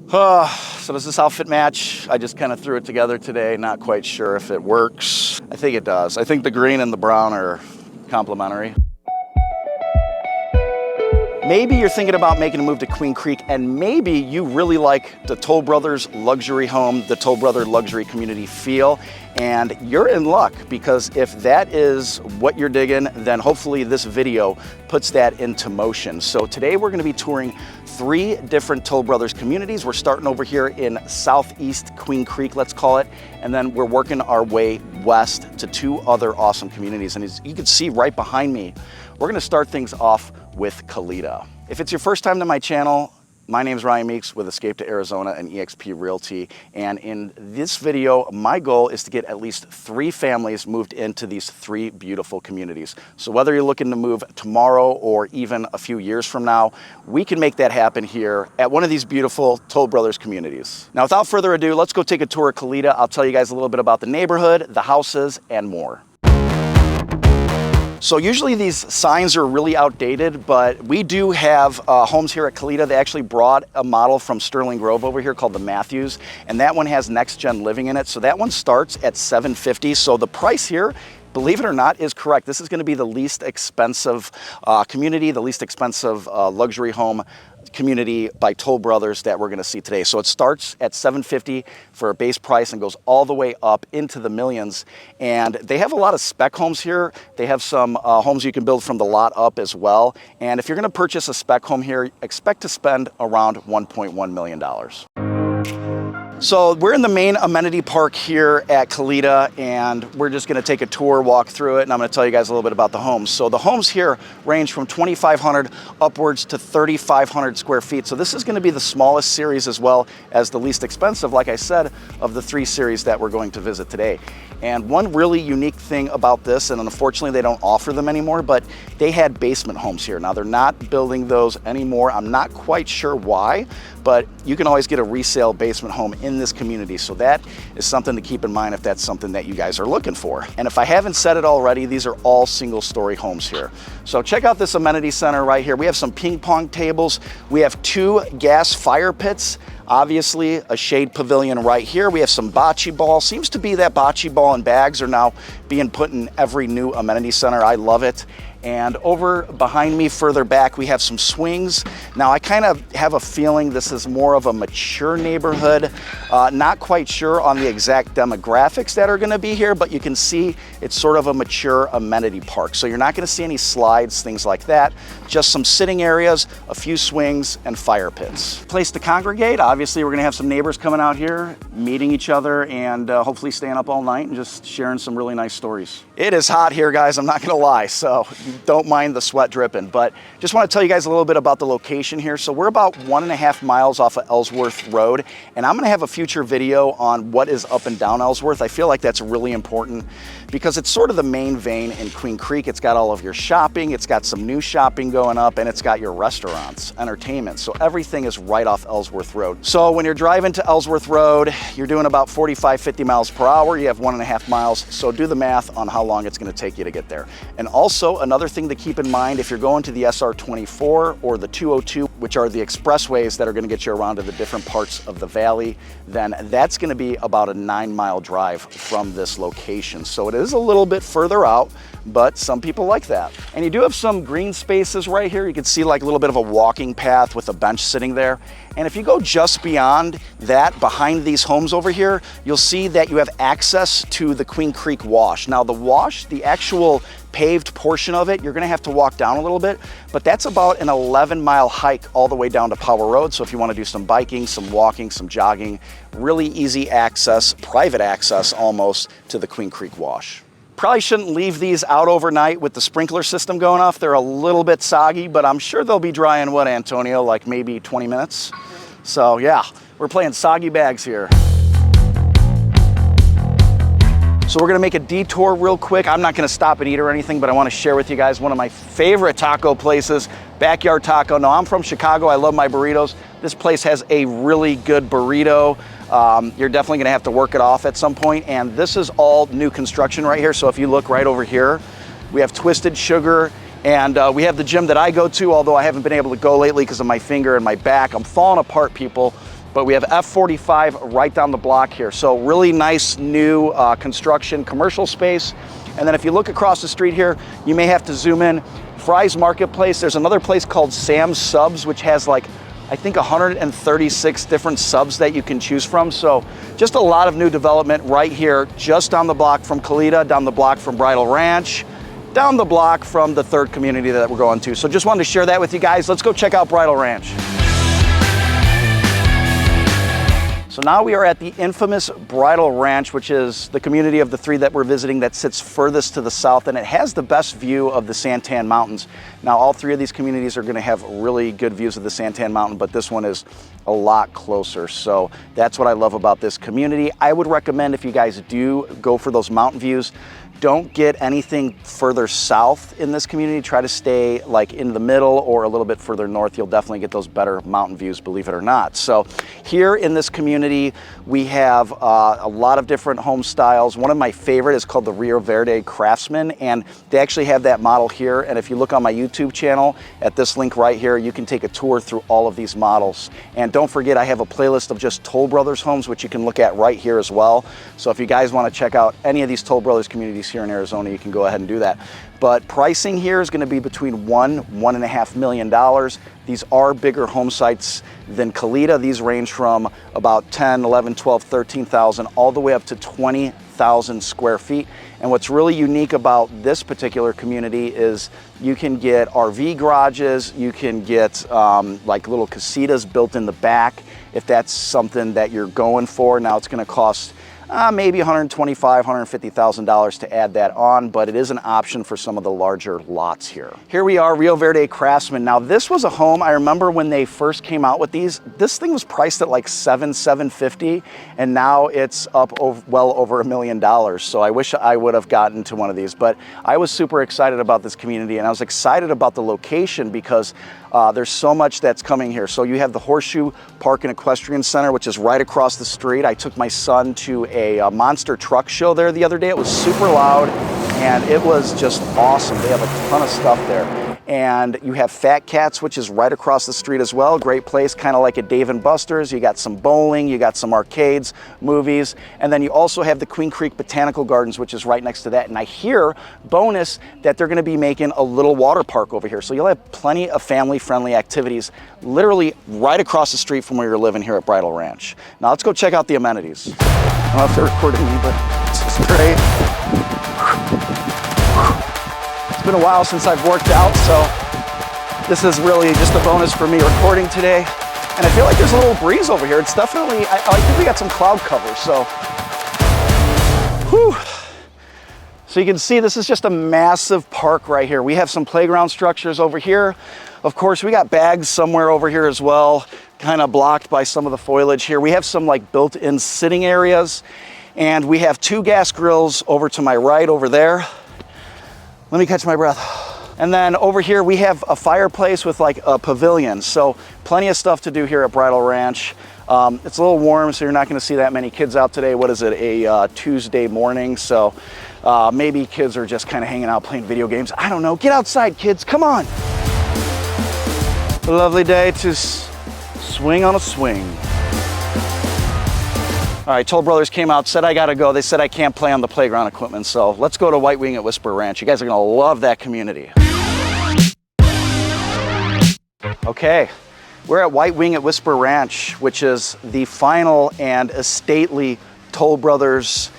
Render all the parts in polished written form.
So does this outfit match? I just kind of threw it together today, not quite sure if it works. I think it does. I think the green and the brown are complementary. Maybe you're thinking about making a move to Queen Creek, and maybe you really like the Toll Brothers luxury home, the Toll Brother luxury community feel, and you're in luck, because if that is what you're digging, then hopefully this video puts that into motion. So today we're going to be touring 3 different Toll Brothers communities. We're starting over here in southeast Queen Creek, let's call it, and then we're working our way west to 2 other awesome communities. And as you can see right behind me, we're going to start things off with Caleda. If it's your first time to my channel, my name is Ryan Meeks with Escape to Arizona and eXp Realty, and in this video, my goal is to get at least 3 families moved into these 3 beautiful communities. So whether you're looking to move tomorrow or even a few years from now, we can make that happen here at one of these beautiful Toll Brothers communities. Now, without further ado, let's go take a tour of Caleda. I'll tell you guys a little bit about the neighborhood, the houses, and more. So usually these signs are really outdated, but we do have homes here at Caleda. They actually brought a model from Sterling Grove over here called the Matthews, and that one has next gen living in it. So that one starts at $750. So the price here, believe it or not, is correct. This is going to be the least expensive community, the least expensive luxury home community by Toll Brothers that we're going to see today. So it starts at $750 for a base price and goes all the way up into the millions. And they have a lot of spec homes here. They have some homes you can build from the lot up as well. And if you're going to purchase a spec home here, expect to spend around $1.1 million. So we're in the main amenity park here at Caleda, and we're just going to take a tour, walk through it, and I'm going to tell you guys a little bit about the homes. So the homes here range from 2,500 upwards to 3,500 square feet. So this is going to be the smallest series as well as the least expensive, like I said, of the 3 series that we're going to visit today. And one really unique thing about this, and unfortunately they don't offer them anymore, but they had basement homes here. Now they're not building those anymore. I'm not quite sure why, but you can always get a resale basement home in this community. So that is something to keep in mind if that's something that you guys are looking for. And if I haven't said it already, these are all single story homes here. So check out this amenity center right here. We have some ping pong tables. We have 2 gas fire pits. Obviously, a shade pavilion right here. We have some bocce ball. Seems to be that bocce ball and bags are now being put in every new amenity center. I love it. And over behind me, further back, we have some swings. Now, I kind of have a feeling this is more of a mature neighborhood. Not quite sure on the exact demographics that are going to be here, but you can see it's sort of a mature amenity park. So you're not going to see any slides, things like that. Just some sitting areas, a few swings, and fire pits. Place to congregate. Obviously, we're going to have some neighbors coming out here, meeting each other, and hopefully staying up all night and just sharing some really nice stories. It is hot here, guys. I'm not going to lie. So don't mind the sweat dripping, but just want to tell you guys a little bit about the location here. So we're about 1.5 miles off of Ellsworth Road, and I'm going to have a future video on what is up and down Ellsworth. I feel like that's really important because it's sort of the main vein in Queen Creek. It's got all of your shopping, it's got some new shopping going up, and it's got your restaurants, entertainment. So everything is right off Ellsworth Road. So when you're driving to Ellsworth Road, you're doing about 45, 50 miles per hour. You have 1.5 miles. So do the math on how long it's going to take you to get there. And also another thing to keep in mind, if you're going to the SR24 or the 202, which are the expressways that are going to get you around to the different parts of the valley, then that's going to be about a 9-mile drive from this location. So it is a little bit further out, but some people like that. And you do have some green spaces right here. You can see like a little bit of a walking path with a bench sitting there. And if you go just beyond that, behind these homes over here, you'll see that you have access to the Queen Creek Wash. Now the wash, the actual paved portion of it, you're gonna have to walk down a little bit, but that's about an 11-mile hike all the way down to Power Road. So if you wanna do some biking, some walking, some jogging, really easy access, private access almost, to the Queen Creek Wash. Probably shouldn't leave these out overnight with the sprinkler system going off. They're a little bit soggy, but I'm sure they'll be dry in what, Antonio, like maybe 20 minutes? So yeah, we're playing soggy bags here. So we're gonna make a detour real quick. I'm not gonna stop and eat or anything, but I wanna share with you guys one of my favorite taco places, Backyard Taco. Now, I'm from Chicago, I love my burritos. This place has a really good burrito. You're definitely gonna have to work it off at some point, and this is all new construction right here. So if you look right over here, we have Twisted Sugar, and we have the gym that I go to, although I haven't been able to go lately because of my finger and my back. I'm falling apart, people. but we have F45 right down the block here. So really nice new construction commercial space. And then if you look across the street here, you may have to zoom in. Fry's Marketplace, there's another place called Sam's Subs, which has like, I think 136 different subs that you can choose from. So just a lot of new development right here, just down the block from Caleda, down the block from Bridle Ranch, down the block from the third community that we're going to. So just wanted to share that with you guys. Let's go check out Bridle Ranch. So now we are at the infamous Bridle Ranch, which is the community of the three that we're visiting that sits furthest to the south, and it has the best view of the Santan Mountains. Now, all three of these communities are gonna have really good views of the Santan Mountain, but this one is a lot closer. So that's what I love about this community. I would recommend, if you guys do go for those mountain views, don't get anything further south in this community. Try to stay like in the middle or a little bit further north. You'll definitely get those better mountain views, believe it or not. So here in this community, we have a lot of different home styles. One of my favorite is called the Rio Verde Craftsman, and they actually have that model here. And if you look on my YouTube channel at this link right here, you can take a tour through all of these models. And don't forget, I have a playlist of just Toll Brothers homes, which you can look at right here as well. So if you guys want to check out any of these Toll Brothers communities here in Arizona, you can go ahead and do that. But pricing here is going to be between $1–1.5 million. These are bigger home sites than Caleda. These range from about 10, 11, 12, 13,000 all the way up to 20,000 square feet. And what's really unique about this particular community is you can get RV garages, you can get like little casitas built in the back if that's something that you're going for. Now it's going to cost maybe $125,000, $150,000 to add that on, but it is an option for some of the larger lots here. Here we are, Rio Verde Craftsman. Now this was a home, I remember when they first came out with these, this thing was priced at like $750, and now it's up well over $1 million. So I wish I would have gotten to one of these, but I was super excited about this community, and I was excited about the location because there's so much that's coming here. So you have the Horseshoe Park and Equestrian Center, which is right across the street. I took my son to a monster truck show there the other day. It was super loud and it was just awesome. They have a ton of stuff there. And you have Fat Cats, which is right across the street as well. Great place, kind of like a Dave & Buster's. You got some bowling, you got some arcades, movies, and then you also have the Queen Creek Botanical Gardens, which is right next to that. And I hear, bonus, that they're gonna be making a little water park over here. So you'll have plenty of family-friendly activities literally right across the street from where you're living here at Bridle Ranch. Now let's go check out the amenities. I don't know if they're recording me, but this is great. It's been a while since I've worked out, so this is really just a bonus for me recording today. And I feel like there's a little breeze over here. It's definitely, I think we got some cloud cover, so. Whew. So you can see this is just a massive park right here. We have some playground structures over here. Of course, we got bags somewhere over here as well, kind of blocked by some of the foliage here. We have some like built-in sitting areas, and we have 2 gas grills over to my right over there. Let me catch my breath. And then over here we have a fireplace with like a pavilion. So plenty of stuff to do here at Bridle Ranch. It's a little warm, so you're not gonna see that many kids out today. What is it, a Tuesday morning? So maybe kids are just kind of hanging out playing video games. I don't know, get outside kids, come on. A lovely day to swing on a swing. All right, Toll Brothers came out, said I gotta go. They said I can't play on the playground equipment, so let's go to Whitewing at Whisper Ranch. You guys are gonna love that community. Okay, we're at Whitewing at Whisper Ranch, which is the final and stately Toll Brothers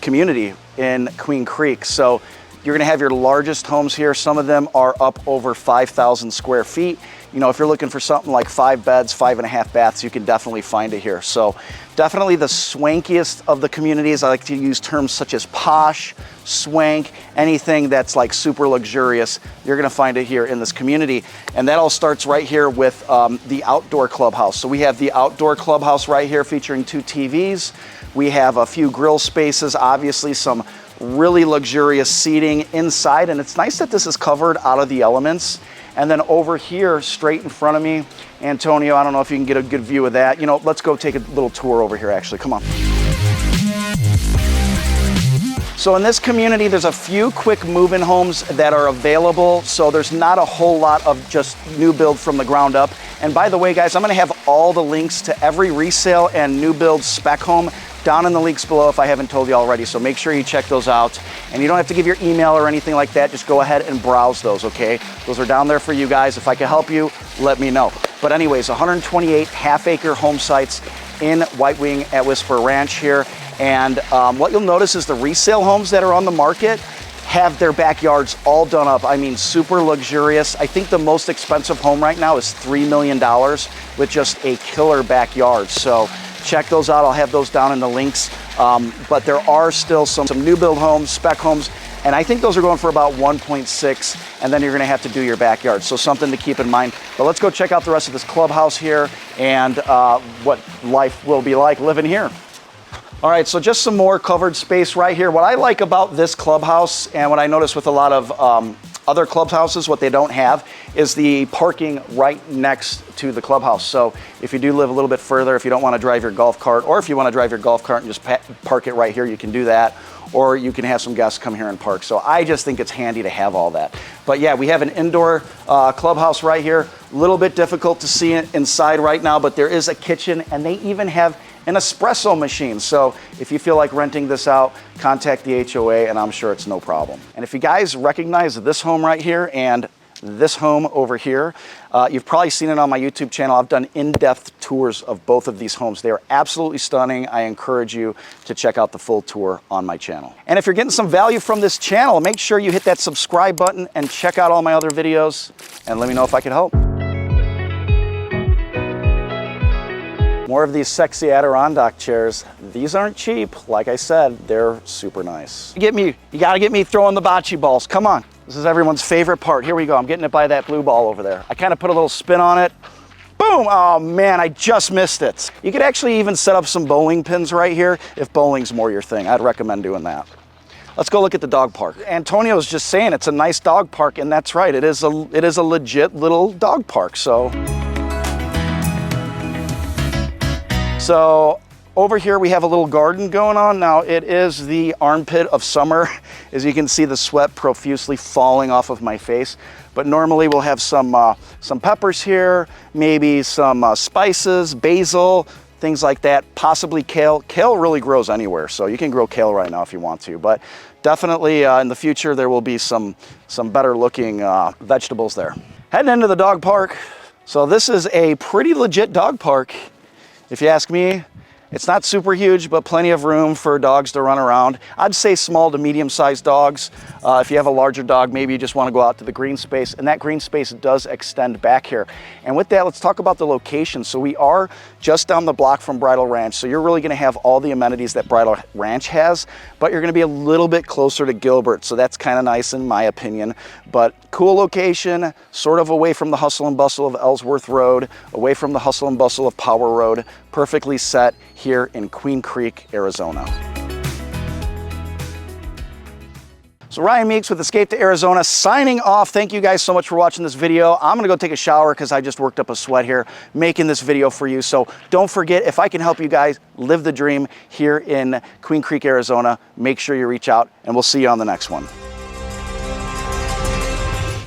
community in Queen Creek. So you're gonna have your largest homes here. Some of them are up over 5,000 square feet. You know, if you're looking for something like 5 beds, 5.5 baths, you can definitely find it here. So definitely the swankiest of the communities. I like to use terms such as posh, swank, anything that's like super luxurious, you're gonna find it here in this community. And that all starts right here with the outdoor clubhouse. So we have the outdoor clubhouse right here featuring 2 TVs. We have a few grill spaces, obviously some really luxurious seating inside. And it's nice that this is covered out of the elements. And then over here, straight in front of me, Antonio, I don't know if you can get a good view of that. You know, let's go take a little tour over here, actually. Come on. So in this community, there's a few quick move-in homes that are available. So there's not a whole lot of just new build from the ground up. And by the way, guys, I'm gonna have all the links to every resale and new build spec home down in the links below if I haven't told you already. So make sure you check those out. And you don't have to give your email or anything like that. Just go ahead and browse those, okay? Those are down there for you guys. If I can help you, let me know. But anyways, 128 half-acre home sites in Whitewing at Whisper Ranch here. And what you'll notice is the resale homes that are on the market have their backyards all done up. I mean, super luxurious. I think the most expensive home right now is $3 million with just a killer backyard. So check those out. I'll have those down in the links. But there are still some new build homes, spec homes, and I think those are going for about 1.6, and then you're gonna have to do your backyard. So something to keep in mind. But let's go check out the rest of this clubhouse here and what life will be like living here. All right, so just some more covered space right here. What I like about this clubhouse, and what I notice with a lot of other clubhouses, what they don't have is the parking right next to the clubhouse. So if you do live a little bit further, if you don't want to drive your golf cart, or if you want to drive your golf cart and just park it right here, you can do that. Or you can have some guests come here and park. So I just think it's handy to have all that. But yeah, we have an indoor clubhouse right here. A little bit difficult to see it inside right now, but there is a kitchen, and they even have an espresso machine. So if you feel like renting this out, contact the HOA, and I'm sure it's no problem. And if you guys recognize this home right here and this home over here, you've probably seen it on my YouTube channel. I've done in-depth tours of both of these homes. They are absolutely stunning. I encourage you to check out the full tour on my channel. And if you're getting some value from this channel, make sure you hit that subscribe button and check out all my other videos, and let me know if I can help. More of these sexy Adirondack chairs. These aren't cheap. Like I said, they're super nice. You gotta get me throwing the bocce balls. Come on. This is everyone's favorite part. Here we go. I'm getting it by that blue ball over there. I kind of put a little spin on it. Boom! Oh man, I just missed it. You could actually even set up some bowling pins right here if bowling's more your thing. I'd recommend doing that. Let's go look at the dog park. Antonio's just saying it's a nice dog park, and that's right. It is a legit little dog park. So over here we have a little garden going on. Now it is the armpit of summer. As you can see, the sweat profusely falling off of my face. But normally we'll have some peppers here, maybe some spices, basil, things like that, possibly kale. Kale really grows anywhere, so you can grow kale right now if you want to. But definitely in the future there will be some better looking vegetables there. Heading into the dog park. So this is a pretty legit dog park. If you ask me, it's not super huge, but plenty of room for dogs to run around. I'd say small to medium-sized dogs. If you have a larger dog, maybe you just want to go out to the green space, and that green space does extend back here. And with that, let's talk about the location. So we are just down the block from Bridle Ranch, so you're really going to have all the amenities that Bridle Ranch has, but you're going to be a little bit closer to Gilbert, so that's kind of nice in my opinion. But cool location, sort of away from the hustle and bustle of Ellsworth Road, away from the hustle and bustle of Power Road, perfectly set here in Queen Creek, Arizona. So Ryan Meeks with Escape to Arizona signing off. Thank you guys so much for watching this video. I'm gonna go take a shower because I just worked up a sweat here making this video for you. So don't forget, if I can help you guys live the dream here in Queen Creek, Arizona, make sure you reach out, and we'll see you on the next one.